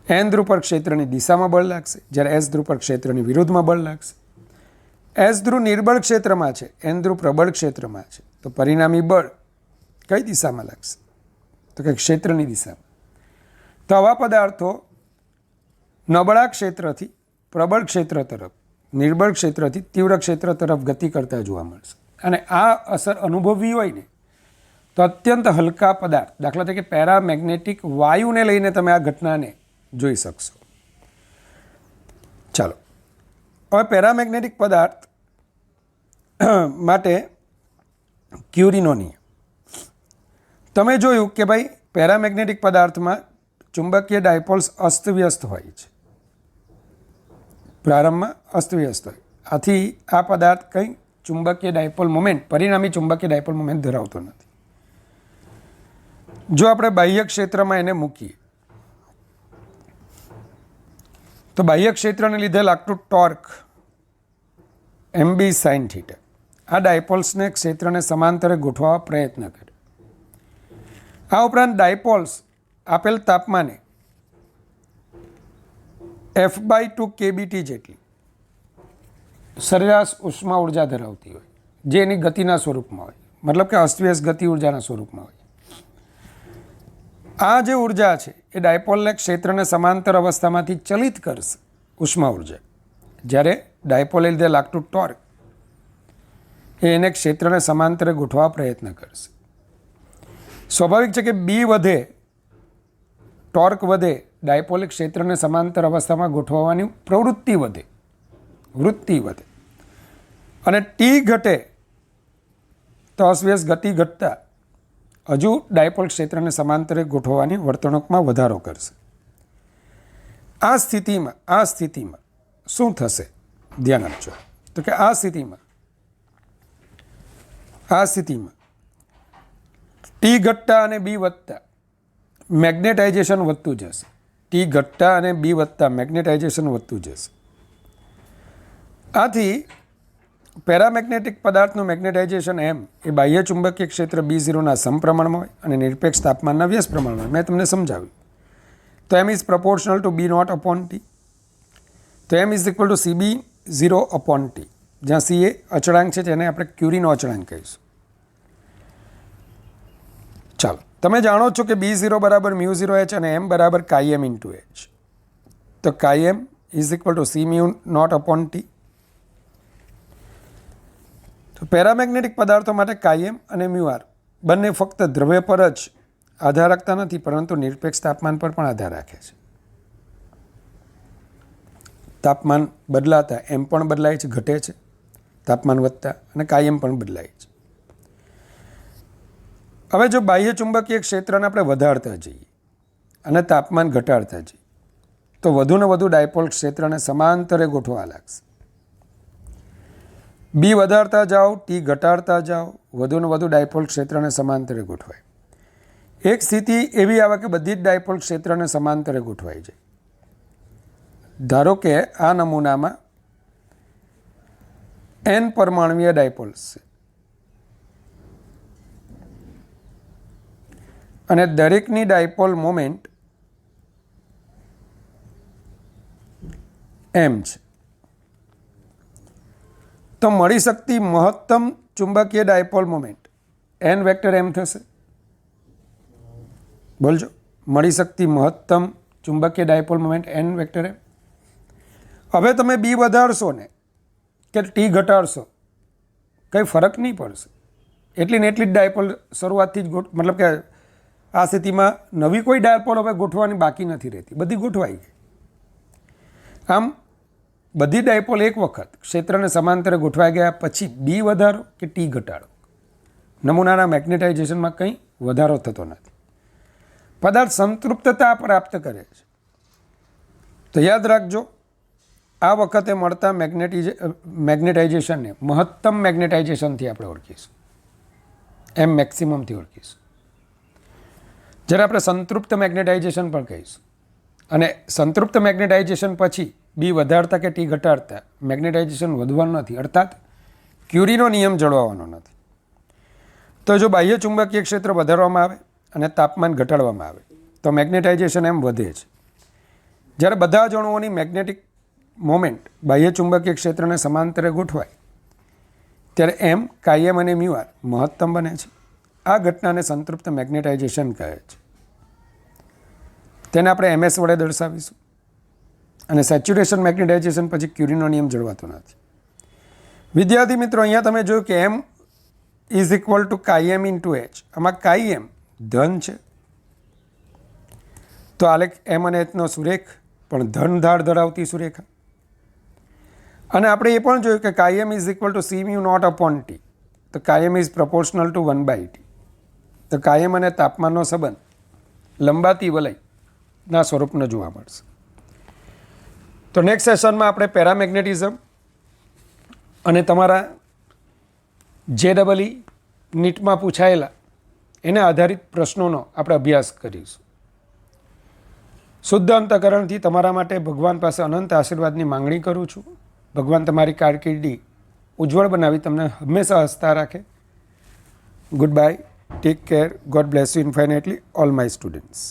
S1: એન ધ્રુવ પર ક્ષેત્રની દિશામાં બળ લાગશે, જ્યારે એસ ધ્રુવ પર ક્ષેત્રની વિરુદ્ધમાં બળ લાગશે. એસ ધ્રુવ નિર્બળ ક્ષેત્રમાં છે, એન ધ્રુવ પ્રબળ ક્ષેત્રમાં છે, તો પરિણામી બળ કઈ દિશામાં લાગશે? તો કે ક્ષેત્રની દિશામાં. તો આવા પદાર્થો નબળા ક્ષેત્રથી પ્રબળ ક્ષેત્ર તરફ, નિર્બળ ક્ષેત્રથી તીવ્ર ક્ષેત્ર તરફ ગતિ કરતા જોવા મળશે. અને આ અસર અનુભવવી હોય ને તો અત્યંત હલકા પદાર્થ, દાખલા તરીકે પેરામેગ્નેટિક વાયુને લઈને તમે આ ઘટનાને જોઈ શકશો. ચાલો, હવે પેરામેગ્નેટિક પદાર્થ માટે ક્યુરીનો નિયમ. તમે જોયું કે ભાઈ પેરામેગ્નેટિક પદાર્થમાં ચુંબકીય ડાયપોલ્સ અસ્તવ્યસ્ત હોય છે, પ્રારંભમાં અસ્તવ્યસ્ત હોય. આથી આ પદાર્થ કંઈ ચુંબકીય ડાયપોલ મોમેન્ટ, પરિણામી ચુંબકીય ડાયપોલ મોમેન્ટ ધરાવતો નથી. જો આપણે બાહ્ય ક્ષેત્રમાં એને મૂકીએ તો બાહ્ય ક્ષેત્રને લીધે લાગતું ટોર્ક MB sin θ આ ડાયપોલ્સને ક્ષેત્રને સમાંતરે ગોઠવવા પ્રયત્ન કરે. આ ઉપરાંત ડાયપોલ્સ આપેલ તાપમાને F/2 kBT જેટલી સરેરાશ ઉષ્મા ઉર્જા ધરાવતી હોય, જે એની ગતિના સ્વરૂપમાં હોય, મતલબ કે અસ્તવ્યસ્ત ગતિ ઉર્જાના સ્વરૂપમાં હોય. આ જે ઉર્જા છે એ ડાયપોલને ક્ષેત્રને સમાંતર અવસ્થામાંથી ચલિત કરશે, ઉષ્મા ઉર્જા. જ્યારે ડાયપોલને લીધે લાગતું ટોર્ક એને ક્ષેત્રને સમાંતરે ગોઠવવા પ્રયત્ન કરશે. સ્વાભાવિક છે કે બી વધે, ટોર્ક વધે, ડાયપોલ ક્ષેત્રને સમાંતર અવસ્થામાં ગોઠવવાની પ્રવૃત્તિ વધે, વૃત્તિ વધે. અને ટી ઘટે તો અસ્તવ્યસ્ત ગતિ ઘટતા હજુ ડાયપોલ ક્ષેત્રને સમાંતરે ગોઠવવાની વર્તણૂકમાં વધારો કરશે. આ સ્થિતિમાં શું થશે? ધ્યાન આપજો. તો કે આ સ્થિતિમાં ટી ઘટતા અને બી વધતા મેગ્નેટાઇઝેશન વધતું જશે. ટી ઘટતા અને બી વધતા મેગ્નેટાઇઝેશન વધતું જશે. આથી પેરામેગ્નેટિક પદાર્થનું મેગ્નેટાઇઝેશન એમ એ બાહ્ય ચુંબકીય ક્ષેત્ર B0ના સમપ્રમાણમાં હોય અને નિરપેક્ષ તાપમાનના વ્યસ્ત પ્રમાણમાં હોય. મેં તમને સમજાવ્યું. તો એમ ઇઝ પ્રપોર્શનલ ટુ B0/T. તો એમ ઇઝ ઇક્વલ ટુ CB0/T, જ્યાં C એ અચળાંક છે, જેને આપણે ક્યુરીનો અચળાંક કહીશું. ચાલો, તમે જાણો છો કે B0 બરાબર μ0H અને M બરાબર Chi_m × H. તો Chi_m is equal two Cμ0/T. તો પેરામેગ્નેટિક પદાર્થો માટે Chi_m અને μr બંને ફક્ત દ્રવ્ય પર જ આધાર રાખતા નથી, પરંતુ નિરપેક્ષ તાપમાન પર પણ આધાર રાખે છે. તાપમાન બદલાતા એમ પણ બદલાય છે, ઘટે છે. તાપમાન વધતા અને Chi_m પણ બદલાય છે. હવે જો બાહ્ય ચુંબકીય ક્ષેત્રને આપણે વધારતા જઈએ અને તાપમાન ઘટાડતા જઈએ તો વધુને વધુ ડાયપોલ ક્ષેત્રને સમાંતરે ગોઠવા લાગશે. બી વધારતા જાઓ, ટી ઘટાડતા જાઓ, વધુને વધુ ડાયપોલ ક્ષેત્રને સમાંતરે ગોઠવાય. એક સ્થિતિ એવી આવે કે બધી જ ડાયપોલ ક્ષેત્રને સમાંતરે ગોઠવાઈ જાય. ધારો કે આ નમૂનામાં N પરમાણુય ડાયપોલ્સ છે અને દરેકની ડાયપોલ મોમેન્ટ M છે. તો મળી શકતી મહત્તમ ચુંબકીય dipole moment N vector M થશે. બોલજો, મળી શકતી મહત્તમ ચુંબકીય dipole moment N vector M. હવે તમે બી વધારશો ને કે ટી ઘટાડશો, કંઈ ફરક નહીં પડશે. એટલી ને એટલી જ ડાયપોલ શરૂઆતથી જ મતલબ કે આ સ્થિતિમાં નવી કોઈ ડાયપોલ હવે ગોઠવાની બાકી નથી રહેતી, બધી ગોઠવાઈ ગઈ. આમ બધી ડાયપોલ એક વખત ક્ષેત્રને સમાંતરે ગોઠવાઈ ગયા પછી બી વધારો કે ટી ઘટાડો, નમૂનાના મેગ્નેટાઇઝેશનમાં કંઈ વધારો થતો નથી. પદાર્થ સંતૃપ્તતા પ્રાપ્ત કરે છે. તો યાદ રાખજો, આ વખતે મળતા મેગ્નેટાઇઝેશનને મહત્તમ મેગ્નેટાઇઝેશનથી આપણે ઓળખીશું, એમ મેક્સિમમથી ઓળખીશું. જ્યારે આપણે સંતૃપ્ત મેગ્નેટાઇઝેશન પણ કહીશું. અને સંતૃપ્ત મેગ્નેટાઇઝેશન પછી બી વધારતા કે ટી ઘટાડતા મેગ્નેટાઇઝેશન વધવાનું નથી, અર્થાત ક્યુરીનો નિયમ જળવાવાનો નથી. તો જો બાહ્ય ચુંબકીય ક્ષેત્ર વધારવામાં આવે અને તાપમાન ઘટાડવામાં આવે તો મેગ્નેટાઇઝેશન એમ વધે છે. જ્યારે બધા જ અણુઓની મેગ્નેટિક મોમેન્ટ બાહ્ય ચુંબકીય ક્ષેત્રને સમાંતરે ગોઠવાય ત્યારે એમ કાયમ અને મ્યુઆર મહત્તમ બને છે. આ ઘટનાને સંતૃપ્ત મેગ્નેટાઇઝેશન કહે છે. તેને આપણે MS વડે દર્શાવીશું. અને સેચ્યુરેશન મેગ્નેટાઇઝેશન પછી ક્યુરીનો નિયમ જળવાતો નથી. વિદ્યાર્થી મિત્રો, અહીંયા તમે જોયું કે M ઇઝ ઇક્વલ ટુ કાયમ ઇન્ટુ H. આમાં કાયમ ધન છે, તો આલેખ M અને Hનો સુરેખ પણ ધન ધાર ધરાવતી સુરેખા. અને આપણે એ પણ જોયું કે કાયમ is equal two C mu naught upon T. તો કાયમ ઇઝ પ્રપોર્શનલ ટુ 1/t. તો કાયમ અને તાપમાનનો સંબંધ લંબાતી વલયના સ્વરૂપનો જોવા મળશે. તો નેક્સ્ટ સેશનમાં આપણે પેરામેગ્નેટિઝમ અને તમારા JEE નીટમાં પૂછાયેલા એના આધારિત પ્રશ્નોનો આપણે અભ્યાસ કરીશું. શુદ્ધ અંતઃકરણથી તમારા માટે ભગવાન પાસે અનંત આશીર્વાદની માંગણી કરું છું. ભગવાન તમારી કારકિર્દી ઉજ્જવળ બનાવી તમને હંમેશા હસતા રાખે. Goodbye, take care, God bless you infinitely all my students.